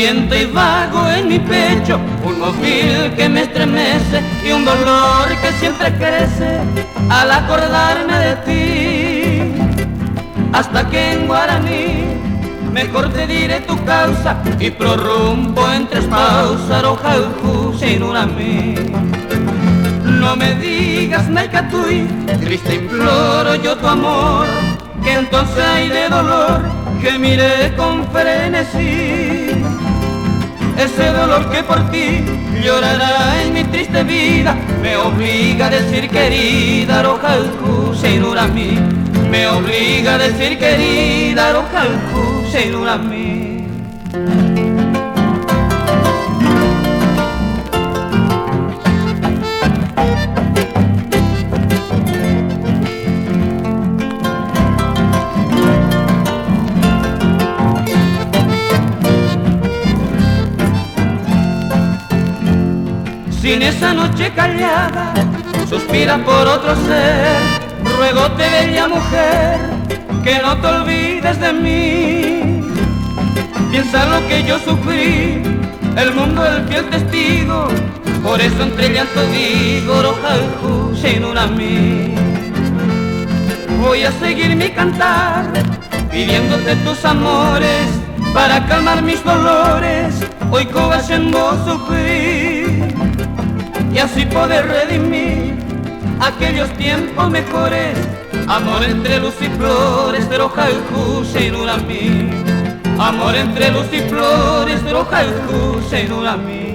Siento y vago en mi pecho un móvil que me estremece y un dolor que siempre crece al acordarme de ti. Hasta que en guaraní mejor te diré tu causa y prorrumpo en tres pausas rojalju sin una mí. No me digas naikatui, triste imploro yo tu amor, que entonces hay de dolor que miré con frenesí. Ese dolor que por ti llorará en mi triste vida me obliga a decir querida rojalju sin una mí. Me obliga a decir querida rojalju sin una mí. Si en esa noche callada suspira por otro ser, ruegote bella mujer que no te olvides de mí. Piensa lo que yo sufrí, el mundo el fiel testigo, por eso entre llanto digo rojalju sin una mí. Voy a seguir mi cantar pidiéndote tus amores para calmar mis dolores, hoy cobas en vos sufrir y así poder redimir aquellos tiempos mejores. Amor entre luz y flores de rojalju sin una mí. Amor entre luz y flores de rojalju sin una mí.